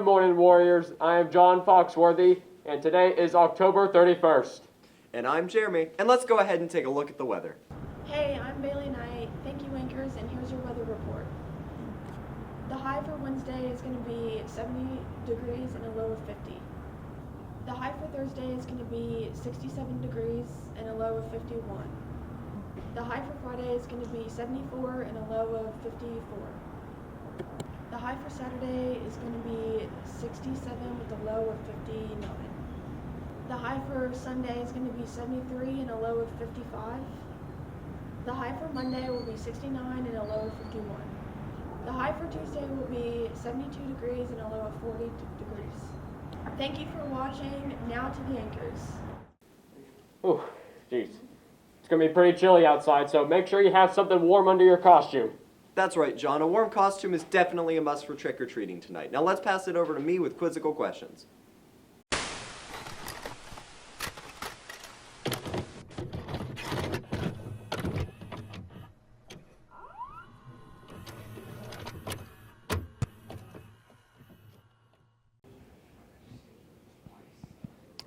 Good morning, Warriors. I am John Foxworthy, and today is October 31st. And I'm Jeremy, and let's go ahead and take a look at the weather. Hey, I'm Bailey Knight. Thank you, anchors, and here's your weather report. The high for Wednesday is going to be 70 degrees and a low of 50. The high for Thursday is going to be 67 degrees and a low of 51. The high for Friday is going to be 74 and a low of 54. The high for Saturday is going to be 67 with a low of 59. The high for Sunday is going to be 73 and a low of 55. The high for Monday will be 69 and a low of 51. The high for Tuesday will be 72 degrees and a low of 40 degrees. Thank you for watching. Now to the anchors. Ooh, jeez. It's going to be pretty chilly outside, so make sure you have something warm under your costume. That's right, John. A warm costume is definitely a must for trick-or-treating tonight. Now let's pass it over to me with quizzical questions.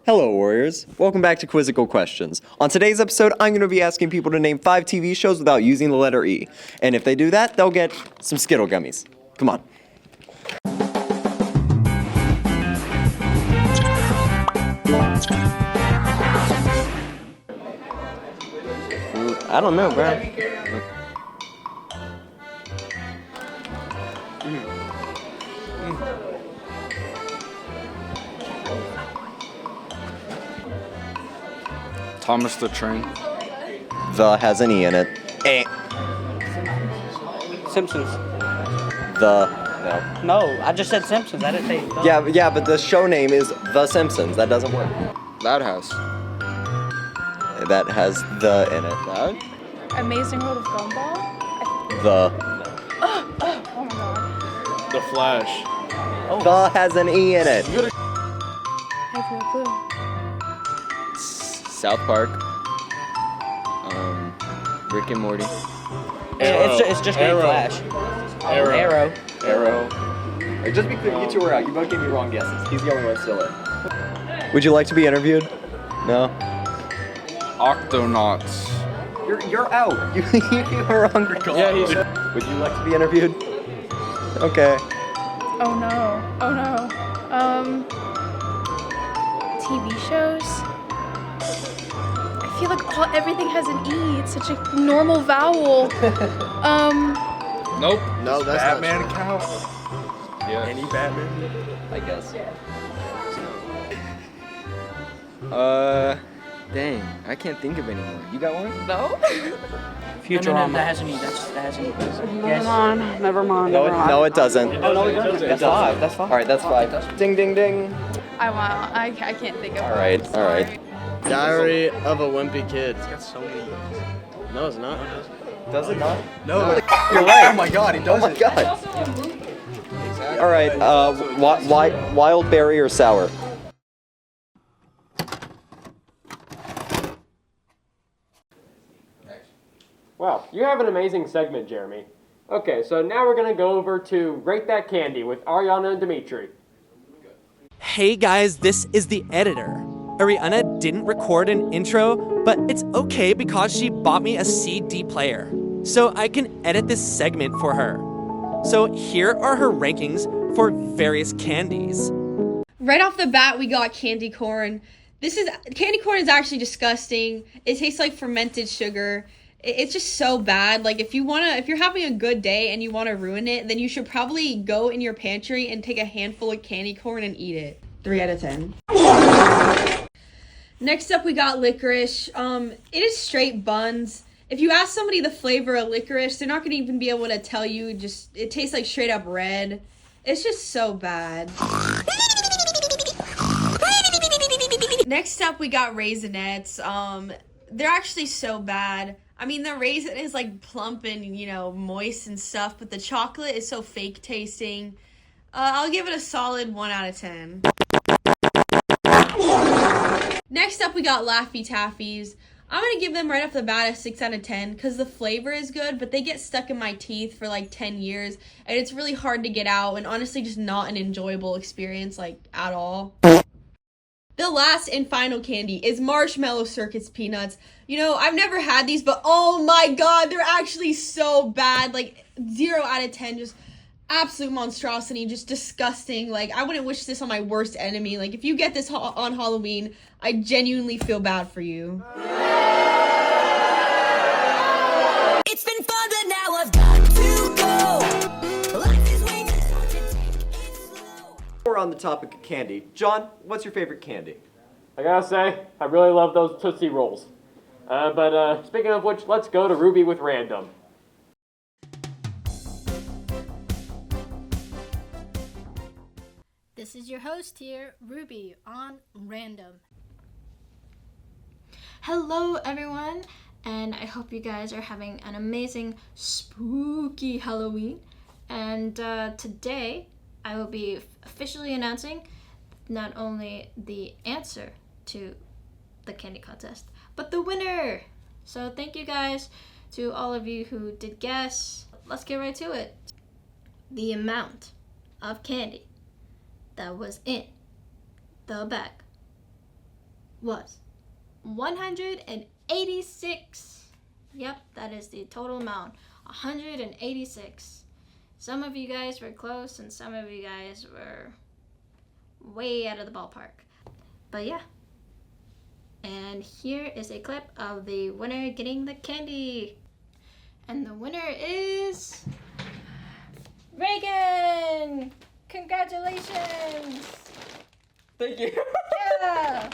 Hello, Warriors. Welcome back to Quizzical Questions. On today's episode, I'm going to be asking people to name 5 TV shows without using the letter E. And if they do that, they'll get some Skittle gummies. Come on. I don't know, bro. Thomas the Train. The has an E in it. Eh. Simpsons. The. No. No, I just said Simpsons. I didn't say. The. Yeah, but the show name is The Simpsons. That doesn't work. That house. That has the in it. That? Amazing World of Gumball? The. Oh my god. The Flash. The has an E in it. I have no clue. South Park. Rick and Morty. It's just named Flash. Arrow. Alright, just be clear, you two are out. You both gave me wrong guesses. He's the only one still in. Would you like to be interviewed? No? Octonauts. You're out. You were hungry. Yeah, he's. Would you like to be interviewed? Okay. Oh no. TV shows? I feel like everything has an E. It's such a normal vowel. Nope. No, that's Batman not count. Yeah. Any Batman? I guess. Dang, I can't think of any more. You got one? No? Futurama. No, that has an E. That has an E. Yes. Never mind. No, it doesn't. Oh, no, it doesn't. That's 5. That's 5. Alright, that's 5. Ding, ding, ding. I can't think of Alright, one. alright. Diary of a Wimpy Kid. It's got so many. No, it's not. Does it not? No. You're right. Oh my god, he does Oh my god. Alright, wild berry or sour? Wow, you have an amazing segment, Jeremy. Okay, so now we're going to go over to Rate That Candy with Ariana and Dimitri. Hey guys, this is the editor. Ariana didn't record an intro, but it's okay because she bought me a CD player, so I can edit this segment for her. So here are her rankings for various candies. Right off the bat, we got candy corn. Candy corn is actually disgusting. It tastes like fermented sugar. It's just so bad. Like if you're having a good day and you want to ruin it, then you should probably go in your pantry and take a handful of candy corn and eat it. 3 out of 10. Next up, we got licorice. It is straight buns. If you ask somebody the flavor of licorice, they're not going to even be able to tell you. It tastes like straight up red. It's just so bad. Next up, we got Raisinets. They're actually so bad. I mean, the raisin is like plump and, moist and stuff, but the chocolate is so fake tasting. I'll give it a solid 1 out of 10. Next up, we got Laffy Taffies. I'm gonna give them right off the bat a 6 out of 10 because the flavor is good, but they get stuck in my teeth for like 10 years, and it's really hard to get out, and honestly just not an enjoyable experience, like, at all. The last and final candy is Marshmallow Circus Peanuts. You know, I've never had these, but oh my god, they're actually so bad. Like, 0 out of 10, just absolute monstrosity, just disgusting. Like, I wouldn't wish this on my worst enemy. Like, if you get this on Halloween, I genuinely feel bad for you. It's been fun, but now I've got to go. Life is way too short to take it slow. We're on the topic of candy. John, what's your favorite candy? I gotta say, I really love those Tootsie Rolls. But speaking of which, let's go to Ruby with Random. This is your host here, Ruby, on Random. Hello, everyone, and I hope you guys are having an amazing, spooky Halloween. And today, I will be officially announcing not only the answer to the candy contest, but the winner. So thank you guys to all of you who did guess. Let's get right to it. The amount of candy that was in the bag was 186. Yep, that is the total amount. 186. Some of you guys were close and some of you guys were way out of the ballpark. But yeah. And here is a clip of the winner getting the candy. And the winner is Reagan! Congratulations! Thank you. Yeah!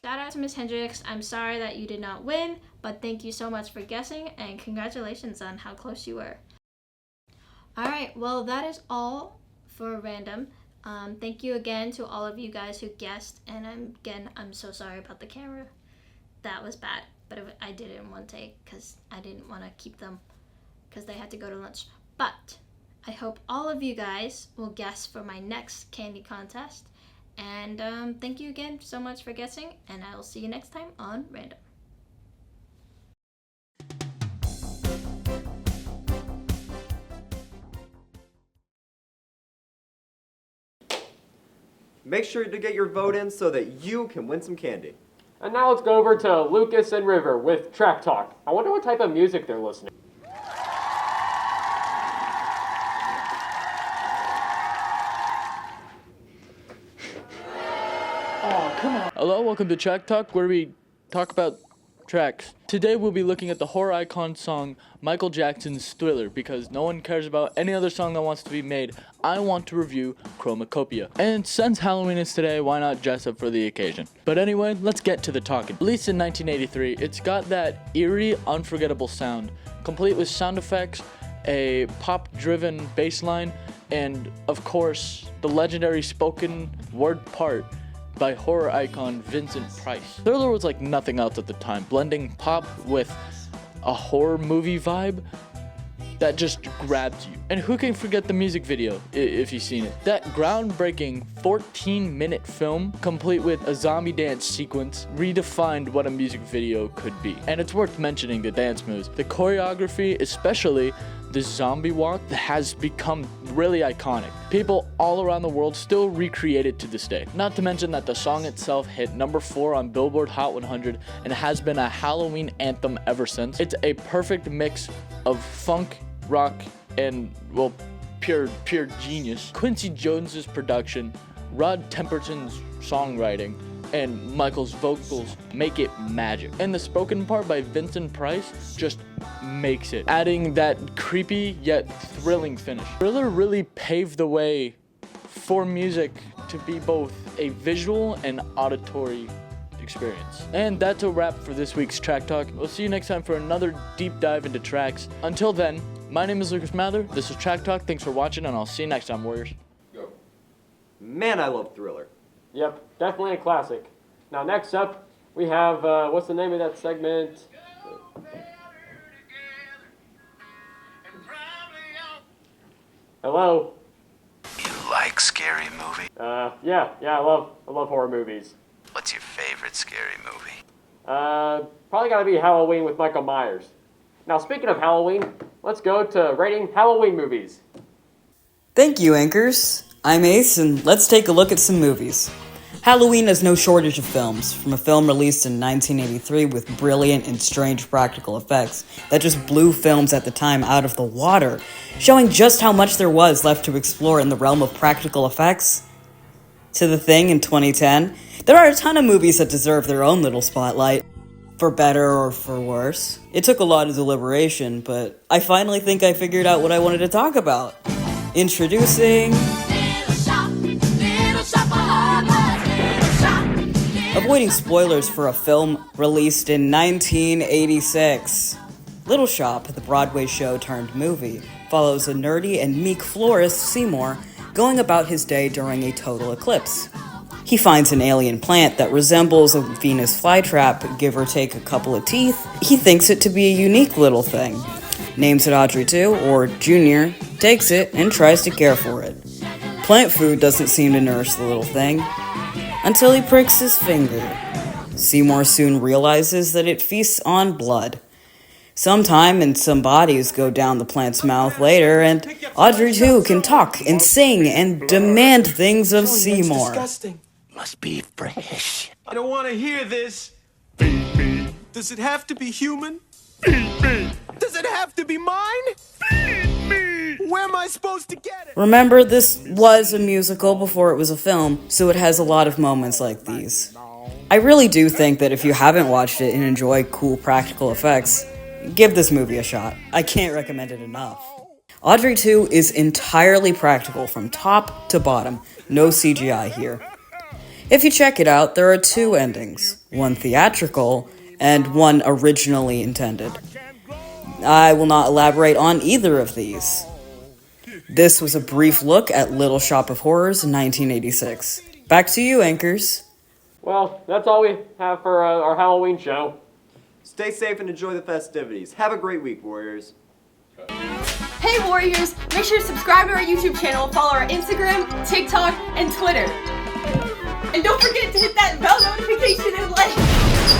Shout out to Miss Hendricks. I'm sorry that you did not win, but thank you so much for guessing and congratulations on how close you were. Alright, well that is all for Random. Thank you again to all of you guys who guessed, and I'm so sorry about the camera. That was bad, but I did it in one take because I didn't want to keep them because they had to go to lunch. But I hope all of you guys will guess for my next candy contest. And thank you again so much for guessing, and I will see you next time on Random. Make sure to get your vote in so that you can win some candy. And now let's go over to Lucas and River with Track Talk. I wonder what type of music they're listening. Hello, welcome to Track Talk, where we talk about tracks. Today we'll be looking at the horror icon song Michael Jackson's Thriller, because no one cares about any other song that wants to be made. I want to review Chromacopia. And since Halloween is today, why not dress up for the occasion? But anyway, let's get to the talking. Released in 1983, it's got that eerie, unforgettable sound, complete with sound effects, a pop-driven bass line, and of course, the legendary spoken word part by horror icon Vincent Price. Thriller was like nothing else at the time, blending pop with a horror movie vibe that just grabs you. And who can forget the music video if you've seen it? That groundbreaking 14-minute film, complete with a zombie dance sequence, redefined what a music video could be. And it's worth mentioning the dance moves. The choreography, especially the zombie walk, has become really iconic. People all around the world still recreate it to this day. Not to mention that the song itself hit number 4 on Billboard Hot 100 and has been a Halloween anthem ever since. It's a perfect mix of funk, rock, and, well, pure genius. Quincy Jones's production, Rod Temperton's songwriting, and Michael's vocals make it magic. And the spoken part by Vincent Price just makes it, adding that creepy yet thrilling finish. Thriller really paved the way for music to be both a visual and auditory experience. And that's a wrap for this week's Track Talk. We'll see you next time for another deep dive into tracks. Until then, my name is Lucas Mather, this is Track Talk, thanks for watching, and I'll see you next time, Warriors. Go. Man, I love Thriller. Yep, definitely a classic. Now next up, we have, what's the name of that segment? Hello? You like scary movies? Yeah, I love horror movies. What's your favorite scary movie? Probably gotta be Halloween with Michael Myers. Now, speaking of Halloween, let's go to rating Halloween movies. Thank you, Anchors. I'm Ace, and let's take a look at some movies. Halloween has no shortage of films, from a film released in 1983 with brilliant and strange practical effects that just blew films at the time out of the water, showing just how much there was left to explore in the realm of practical effects, to The Thing in 2010. There are a ton of movies that deserve their own little spotlight, for better or for worse. It took a lot of deliberation, but I finally think I figured out what I wanted to talk about. Introducing... Avoiding spoilers for a film released in 1986. Little Shop, the Broadway show turned movie, follows a nerdy and meek florist, Seymour, going about his day during a total eclipse. He finds an alien plant that resembles a Venus flytrap, give or take a couple of teeth. He thinks it to be a unique little thing. Names it Audrey 2, or Junior, takes it and tries to care for it. Plant food doesn't seem to nourish the little thing, until he pricks his finger. Seymour soon realizes that it feasts on blood. Sometime and some bodies go down the plant's mouth later, and Audrey too can talk and sing and demand things of Seymour. Must be fresh. I don't want to hear this. Does it have to be human? Does it have to be mine? Where am I supposed to get it? Remember, this was a musical before it was a film, so it has a lot of moments like these. I really do think that if you haven't watched it and enjoy cool practical effects, give this movie a shot. I can't recommend it enough. Audrey 2 is entirely practical from top to bottom, no CGI here. If you check it out, there are two endings, one theatrical and one originally intended. I will not elaborate on either of these. This was a brief look at Little Shop of Horrors in 1986. Back to you, Anchors. Well, that's all we have for our Halloween show. Stay safe and enjoy the festivities. Have a great week, Warriors. Hey Warriors, make sure to subscribe to our YouTube channel, follow our Instagram, TikTok, and Twitter. And don't forget to hit that bell notification and like.